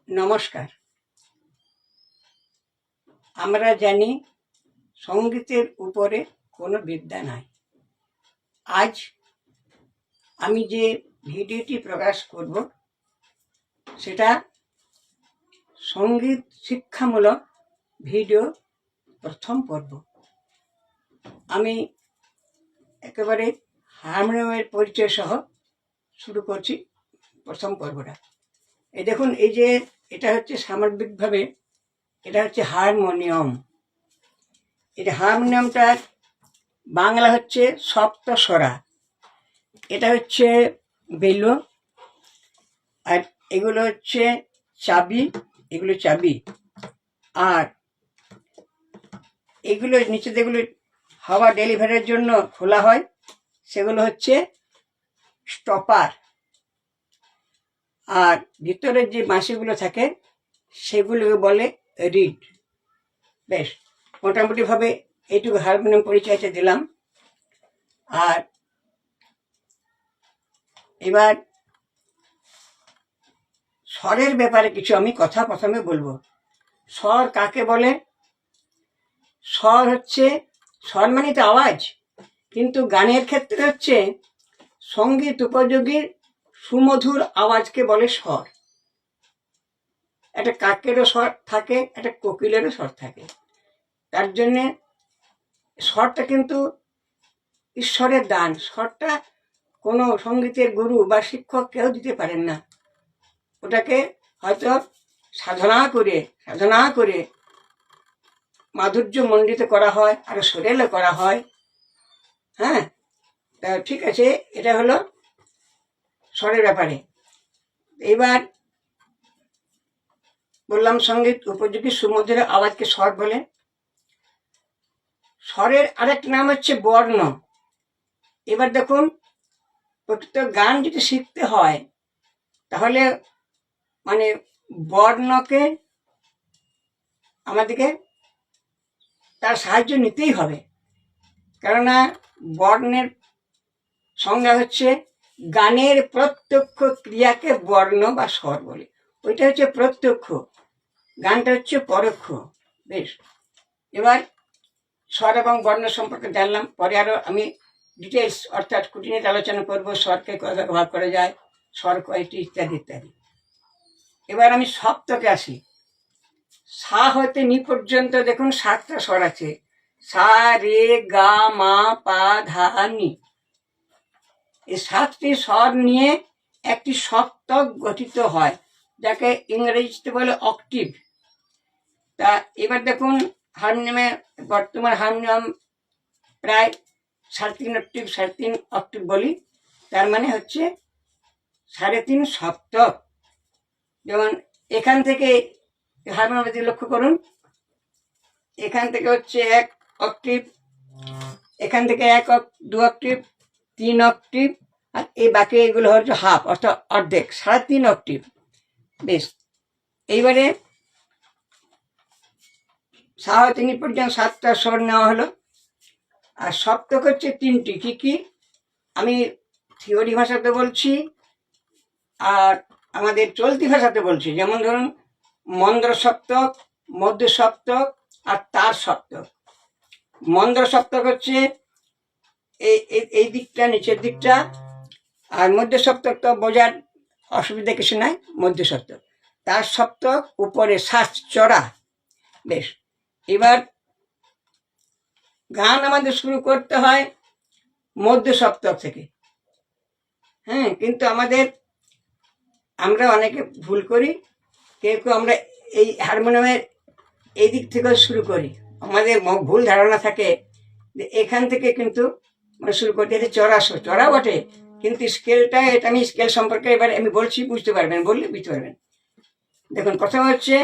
নমস্কার। আমরা জানি সঙ্গীতের উপরে কোনো বিদ্যা নাই। আজ আমি যে ভিডিওটি প্রকাশ করব সেটা সঙ্গীত শিক্ষামূলক ভিডিও প্রথম পর্ব। আমি একেবারে হারমোনিয়ামের পরিচয় সহ শুরু করছি প্রথম পর্বটা। এই দেখুন, এই যে এটা হচ্ছে সামগ্রিকভাবে এটা হচ্ছে হারমোনিয়াম। এটা হারমোনিয়ামটার বাংলা হচ্ছে সপ্তস্বরা। এটা হচ্ছে বেলুন, আর এগুলো হচ্ছে চাবি, এগুলো চাবি। আর এগুলো নিচে যেগুলো হাওয়া ডেলিভারির জন্য খোলা হয় সেগুলো হচ্ছে স্টপার। আর ভিতরের যে বাঁশিগুলো থাকে সেগুলোকে বলে রিড। বেশ, মোটামুটিভাবে এইটুকু হারমোনিয়াম পরিচয়টা দিলাম। আর এবার স্বরের ব্যাপারে কিছু আমি কথা প্রথমে বলবো। স্বর কাকে বলে? স্বর হচ্ছে, স্বর মানে তো আওয়াজ, কিন্তু গানের ক্ষেত্রে হচ্ছে সঙ্গীত উপযোগী সুমধুর আওয়াজকে বলে স্বর। একটা কাকেরও স্বর থাকে, একটা কোকিলেরও স্বর থাকে। তার জন্যে স্বরটা কিন্তু ঈশ্বরের দান। স্বরটা কোনো সঙ্গীতের গুরু বা শিক্ষক কেউ দিতে পারেন না। ওটাকে হয়তো সাধনা করে মাধুর্য মণ্ডিত করা হয়, আর সরেলে করা হয়। হ্যাঁ, তা ঠিক আছে, এটা হলো স্বরের ব্যাপারে। এবার বললাম সঙ্গীত উপযোগী সুমধুর আওয়াজকে স্বর বলে। স্বরের আরেকটা নাম হচ্ছে বর্ণ। এবার দেখুন, প্রকৃত গান যদি শিখতে হয় তাহলে মানে বর্ণকে আমাদেরকে তার সাহায্য নিতেই হবে। কেননা বর্ণের সংজ্ঞা হচ্ছে গানের প্রত্যক্ষ ক্রিয়াকে বর্ণ বা স্বর বলে। ওইটা হচ্ছে প্রত্যক্ষ, গানটা হচ্ছে পরোক্ষ। বেশ, এবার স্বর এবং বর্ণ সম্পর্কে জানলাম। পরে আরো আমি ডিটেলস অর্থাৎ খুঁটিনাটি আলোচনা করবো। স্বরকে কয় ভাগে ভাগ করা যায়, স্বর কয়টি, ইত্যাদি ইত্যাদি। এবার আমি সপ্তকে আসি। সা হতে নি পর্যন্ত দেখুন 7টা স্বর আছে। সা, রে, গা, মা, পা, ধা, নি। এই 7টি স্বর নিয়ে একটি সপ্তক গঠিত হয়, যাকে ইংরেজিতে বলে অক্টিভ। তা এবার দেখুন, হারমোনিয়ামে বর্তমান হারমোনিয়াম প্রায় 3.5 অক্টিভ, 3.5 অক্টিভ বলি। তার মানে হচ্ছে 3.5 সপ্তক। যেমন এখান থেকে হারমোনিয়ামে লক্ষ্য করুন, এখান থেকে হচ্ছে 1 অক্টিভ, এখান থেকে 2 অক্টিভ, 3 অক্টিভ, আর এই বাকি এগুলো হচ্ছে হাফ, অর্থাৎ অর্ধেক, 3.5 অক্টিভ। বেশ, এইবারে সা হতে নি পর্যন্ত 7টা স্বর নেওয়া হলো। আর সপ্তক হচ্ছে 3টি। কি কি আমি থিওরি ভাষাতে বলছি আর আমাদের চলতি ভাষাতে বলছি। যেমন ধরুন মন্দ্র সপ্তক, মধ্য সপ্তক আর তার সপ্তক। মন্দ্র সপ্তক হচ্ছে এই দিকটা, নিচের দিকটা। আর মধ্য সপ্তক তো বোঝার অসুবিধা কিছু নাই, মধ্য সপ্তক। তার সপ্তক উপরে শ্বাস চড়া। বেশ, এবার গান আমাদের শুরু করতে হয় মধ্য সপ্তক থেকে। হ্যাঁ, কিন্তু আমরা অনেকে ভুল করি। কেউ আমরা এই হারমোনিয়ামের এই দিক থেকে শুরু করি। আমাদের ভুল ধারণা থাকে যে এখান থেকে কিন্তু শুরু করতে চড়া বটে, কিন্তু স্কেলটা, এটা আমি স্কেল সম্পর্কে এবার আমি বলছি, বুঝতে পারবেন, বললে বুঝতে পারবেন। দেখুন, প্রথম হচ্ছে,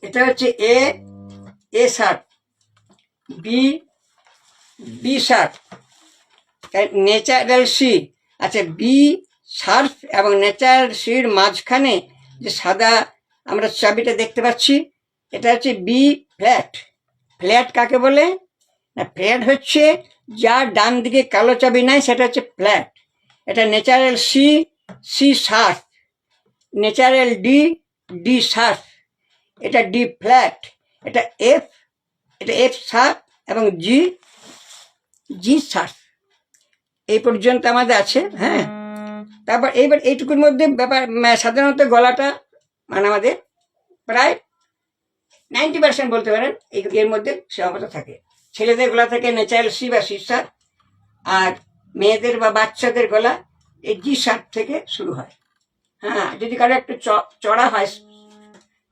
এটা হচ্ছে A sharp, B sharp, natural C. আচ্ছা, বি শার্প এবং ন্যাচারাল সির মাঝখানে যে সাদা আমরা চাবিটা দেখতে পাচ্ছি, এটা হচ্ছে বি ফ্ল্যাট। ফ্ল্যাট কাকে বলে? না, ফ্ল্যাট হচ্ছে যার ডান দিকে কালো চাবি নাই, সেটা হচ্ছে ফ্ল্যাট। এটা natural C, C sharp, natural D, D sharp, এটা ডি ফ্ল্যাট, এটা এফ শার্প এবং জি শার্প। এই পর্যন্ত আমাদের আছে। হ্যাঁ, তারপর এইবার এইটুকুর মধ্যে ব্যাপার সাধারণত গলাটা মানে আমাদের প্রায় 90% বলতে পারেন এর মধ্যে সীমাবদ্ধ থাকে। ছেলেদের গলা থেকে ন্যাচারাল সি বা সি শার্প, আর মেয়েদের বা বাচ্চাদের গলা এই জি শার্প থেকে শুরু হয়। হ্যাঁ, যদি কারো একটু চড়া হয়,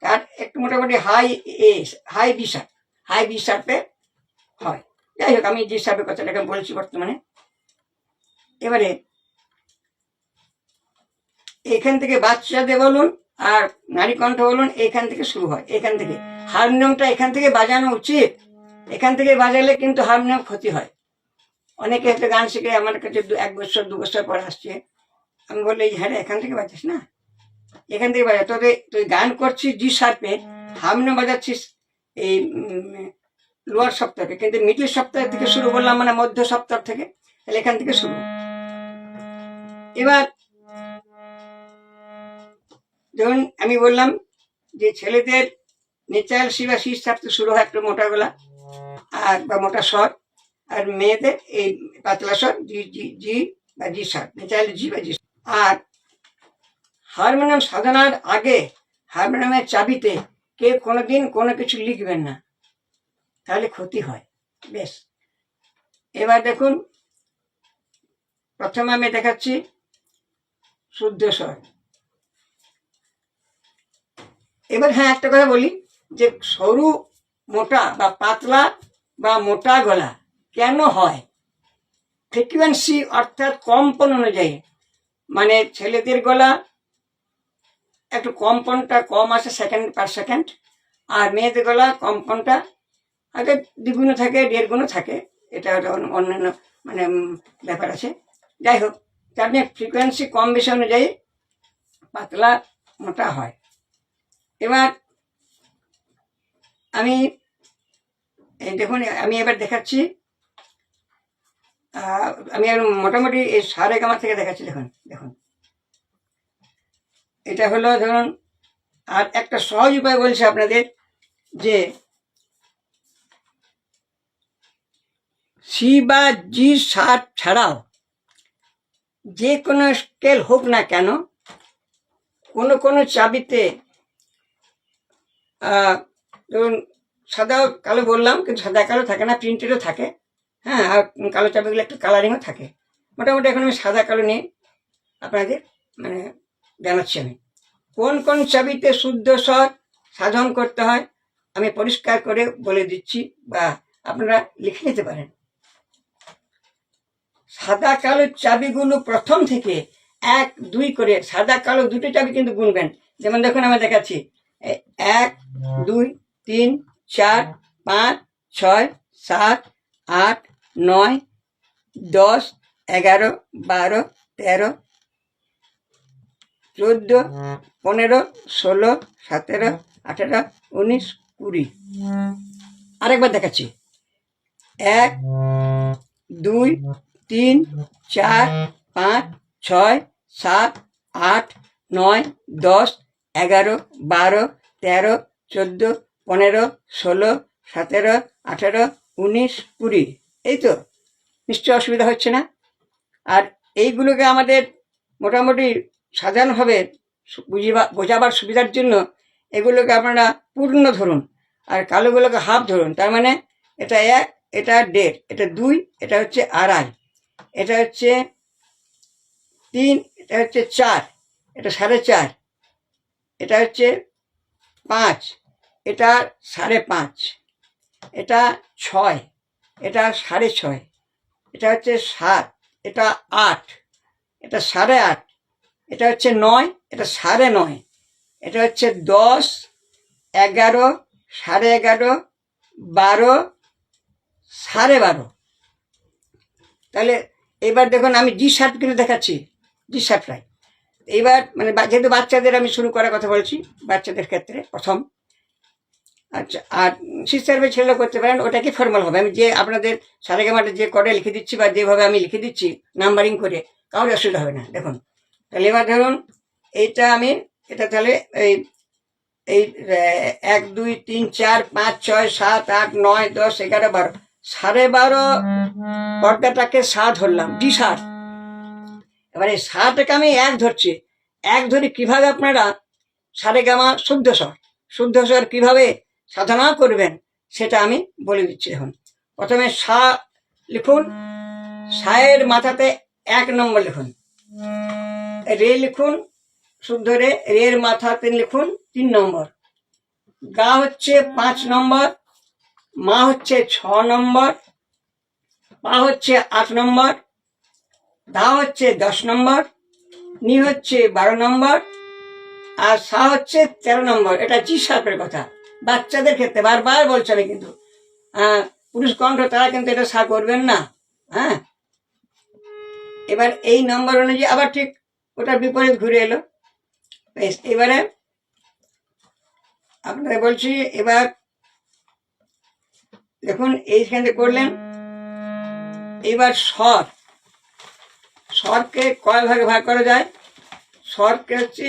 তার একটু মোটামুটি হাই বি শার্পে হয়। যাই হোক, আমি জি শার্পের কথাটাকে বলছি বর্তমানে। এবারে এখান থেকে বাচ্চাদের বলুন আর নারী কণ্ঠ বলুন, এখান থেকে শুরু হয়। এখান থেকে হারমোনিয়ামটা এখান থেকে বাজানো উচিত। এখান থেকে বাজালে কিন্তু হারমোনিয়াম ক্ষতি হয়। অনেকে হয়তো গান শিখে আমার কাছে 1 বছর 2 বছর পর আসছে, আমি বললি হ্যাঁ এখান থেকে বাজাস না, এখান থেকে বাজা। তবে তুই গান করছিস জি শার্পে, হারমোনিয়াম বাজাচ্ছিস এই লোয়ার সপ্তাহে, কিন্তু মিডল সপ্তাহ থেকে শুরু করলাম, মানে মধ্য সপ্তাহ থেকে, তাহলে এখান থেকে শুরু। এবার ধরুন আমি বললাম যে ছেলেদের ন্যাচারাল সি বা সি শার্প শুরু হয় একটু মোটা গলা আর বা মোটা স্বর, আর মেয়েদের এই পাতলা স্বর জি বা জি শার্প, ন্যাচারাল জি বা জি। আর হারমোনিয়াম সাধনার আগে হারমোনিয়ামের চাবিতে কেউ কোনোদিন কোনো কিছু লিখবেন না, তাহলে ক্ষতি হয়। বেশ, এবার দেখুন, প্রথমে আমি দেখাচ্ছি শুদ্ধ স্বর। এবার হ্যাঁ, একটা কথা বলি যে সরু মোটা বা পাতলা বা মোটা গলা কেন হয়? ফ্রিকুয়েন্সি অর্থাৎ কম্পন অনুযায়ী, মানে ছেলেদের গলা একটু কম্পনটা কম আসে সেকেন্ড পার সেকেন্ড, আর মেয়েদের গলা কম্পনটা আগে 2 গুণ থাকে, 1.5 গুণ থাকে। এটা অন্যান্য মানে ব্যাপার আছে। যাই হোক, তার ফ্রিকোয়েন্সি কম বেশি অনুযায়ী পাতলা মোটা হয়। এবার আমি দেখুন, আমি এবার দেখাচ্ছি, আমি মোটামুটি এই সারেগামা থেকে দেখাচ্ছি। দেখুন এটা হলো ধরুন, আর একটা সহজ উপায় বলছি আপনাদের, যে সি বা জি শার্প ছাড়াও যে কোনো স্কেল হোক না কেন, কোনো চাবিতে ধরুন সাদা কালো বললাম, কিন্তু সাদা কালো থাকে না, প্রিন্টেডও থাকে। হ্যাঁ, আর কালো চাবিগুলো একটু কালারিংও থাকে। মোটামুটি এখন আমি সাদা কালো নিয়ে আপনাদের মানে জানাচ্ছি। আমি কোন চাবিতে শুদ্ধ স্বর সাধন করতে হয় আমি পরিষ্কার করে বলে দিচ্ছি, বা আপনারা লিখে নিতে পারেন। সাদা কালো চাবিগুলো প্রথম থেকে 1 2 করে, সাদা কালো দুটো চাবি কিন্তু গুনবেন। যেমন দেখুন আমি দেখাচ্ছি, 1 2 3 4 5 6 7 8 9 10 11 12 13 14 15 16 17 18 19 20। আরেকবার দেখাচ্ছি, 1 2 3 4 5 6 7 8 9 10 11 12 13 14 15 16 17 18 19 20। এই তো, নিশ্চয় অসুবিধা হচ্ছে না। আর এইগুলোকে আমাদের মোটামুটি সাধারণভাবে বোঝাবার সুবিধার জন্য এগুলোকে আপনারা পূর্ণ ধরুন, আর কালোগুলোকে হাফ ধরুন। তার মানে এটা 1, এটা 1.5, এটা 2, এটা হচ্ছে 2.5, এটা হচ্ছে 3, এটা হচ্ছে 4, এটা 4.5, এটা হচ্ছে 5, এটা 5.5, এটা 6, এটা 6.5, এটা হচ্ছে 7, এটা 8, এটা 8.5, এটা হচ্ছে 9, এটা 9.5, এটা হচ্ছে 10, 11, 11.5, 12, 12.5। তাহলে এবার দেখুন আমি জি শার্প কিন্তু দেখাচ্ছি, জি শার্প রাই। এইবার মানে যেহেতু বাচ্চাদের আমি শুরু করার কথা বলছি, বাচ্চাদের ক্ষেত্রে প্রথম। আচ্ছা, আর সিস্টারবে ছেলেরা করতে পারেন, ওটা কি ফর্মাল হবে। আমি যে আপনাদের সারেগামাটা যে করে লিখে দিচ্ছি বা যেভাবে আমি লিখে দিচ্ছি নাম্বারিং করে, কারোর অসুবিধা হবে না। দেখুন, তাহলে এবার ধরুন এইটা আমি, এটা তাহলে এই এই 1 2 3 4 5 6 7 8 9 10 11 12 12.5 পর্দাটাকে সা ধরলাম, ডি সাত। এবারে সাটাকে আমি 1 ধরছি, 1 ধরে কিভাবে আপনারা সারেগামা শুদ্ধ স্বর কিভাবে সাধনা করবেন সেটা আমি বলে দিচ্ছি। এখন প্রথমে সা লিখুন, সায়ের মাথাতে 1 নম্বর লিখুন, রে লিখুন শুদ্ধ রে, রের মাথাতে লিখুন 3 নম্বর, গা হচ্ছে 5 নম্বর, মা হচ্ছে 6 নম্বর, পা হচ্ছে 8 নম্বর, ধা হচ্ছে 10 নম্বর, নি হচ্ছে 12 নম্বর, আর সা হচ্ছে 13 নম্বর। এটা জি শার্পের কথা, বাচ্চাদের ক্ষেত্রে বারবার বলছে আমি, কিন্তু পুরুষ কণ্ঠ তারা কিন্তু এটা সা করবেন না। হ্যাঁ, এবার এই নম্বর অনুযায়ী আবার ঠিক ওটার বিপরীত ঘুরে এলো। এবারে আপনাদের বলছি, এবার দেখুন এইখানে করলেন। এবার স্বরকে কয় ভাগে ভাগ করা যায়? স্বরকে হচ্ছে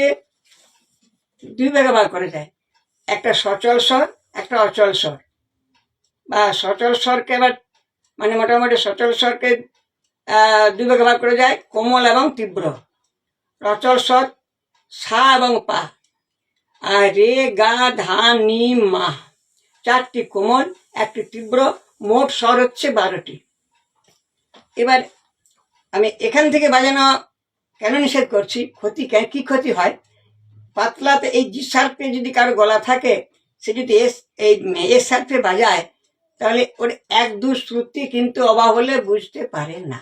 2 ভাগে ভাগ করা যায়, একটা সচল স্বর, একটা অচল স্বর। বা সচল স্বরকে এবার মানে মোটামুটি সচল স্বরকে 2 ভাগে ভাগ করা যায়, কোমল এবং তীব্র। অচল স্বর সা এবং পা, আর রে গা ধা নি মা, 4টি কোমল, 1টি তীব্র, মোট স্বর হচ্ছে 12টি। এবার আমি এখান থেকে বাজানো কেন নিষেধ করছি, কি ক্ষতি হয়? পাতলাতে এই জি শার্পে যদি কারো গলা থাকে, সে যদি এস শার্পে বাজায়, তাহলে ওর 1 2 শ্রুতি কিন্তু অভাব হলে বুঝতে পারে না।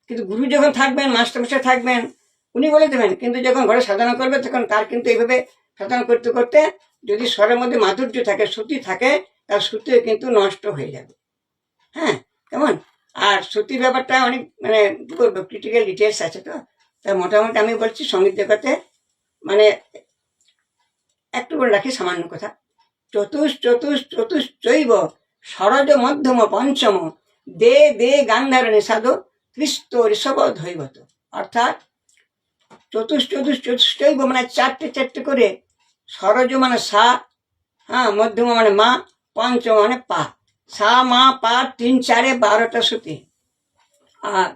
কিন্তু গুরু যখন থাকবেন, মাস্টারমশাই থাকবেন, উনি বলে দেবেন। কিন্তু যখন ঘরে সাধনা করবে তখন তার কিন্তু এইভাবে সাধনা করতে করতে যদি স্বরের মধ্যে মাধুর্য থাকে, শ্রুতি থাকে, তার শ্রুতিও কিন্তু নষ্ট হয়ে যাবে। হ্যাঁ, কেমন? আর শ্রুতির ব্যাপারটা অনেক মানে কি করবো, ক্রিটিক্যাল ডিটেলস আছে। তো তাই মোটামুটি আমি বলছি সঙ্গীত জগতে মানে একটু করে রাখি সামান্য কথা। চতুশ্চৈব সরজ মধ্যম পঞ্চম দে দে গান্ধার নিষাদ কৃষ্ট ঋষভ ধৈবত। অর্থাৎ চতুশ্চৈব মানে 4টে করে, সরজ মানে সা, হ্যাঁ, মধ্যম মানে মা, পঞ্চম মানে পা। সা মা পা 3 4 12টা শ্রুতি। আর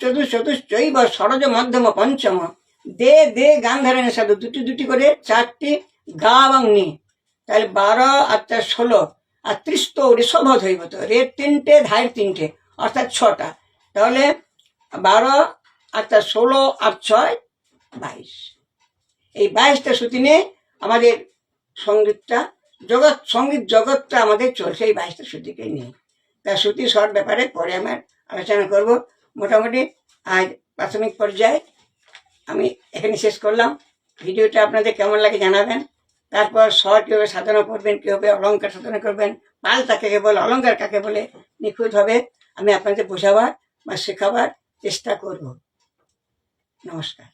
চতুশ্চৈব সরজ মধ্যম পঞ্চম দে দে গান্ধারণী সাধু, 2টি করে, 4টি গা এবং নি, তাহলে 12 আর 4 16, আর 30 ঋষভ ধৈবত, রে 3টে, ধায় 3টে, অর্থাৎ 6টা। তাহলে 12 আর 4 16 আর 6 22। এই 22টা শ্রুতি নিয়ে আমাদের সঙ্গীত জগৎটা আমাদের চলছে, এই 22টা শ্রুতিকে নিয়ে। তা শ্রুতি স্বর ব্যাপারে পরে আমার আলোচনা করব। মোটামুটি আজ প্রাথমিক পর্যায়ে আমি এখানে শেষ করলাম। ভিডিওটা আপনাদের কেমন লাগে জানাবেন। তারপর স্বর কীভাবে সাধনা করবেন, কীভাবে অলঙ্কার সাধনা করবেন, পাল কাকে বলে, অলঙ্কার কাকে বলে, নিখুঁতভাবে আমি আপনাদের বোঝাবার বা শেখাবার চেষ্টা করব। নমস্কার।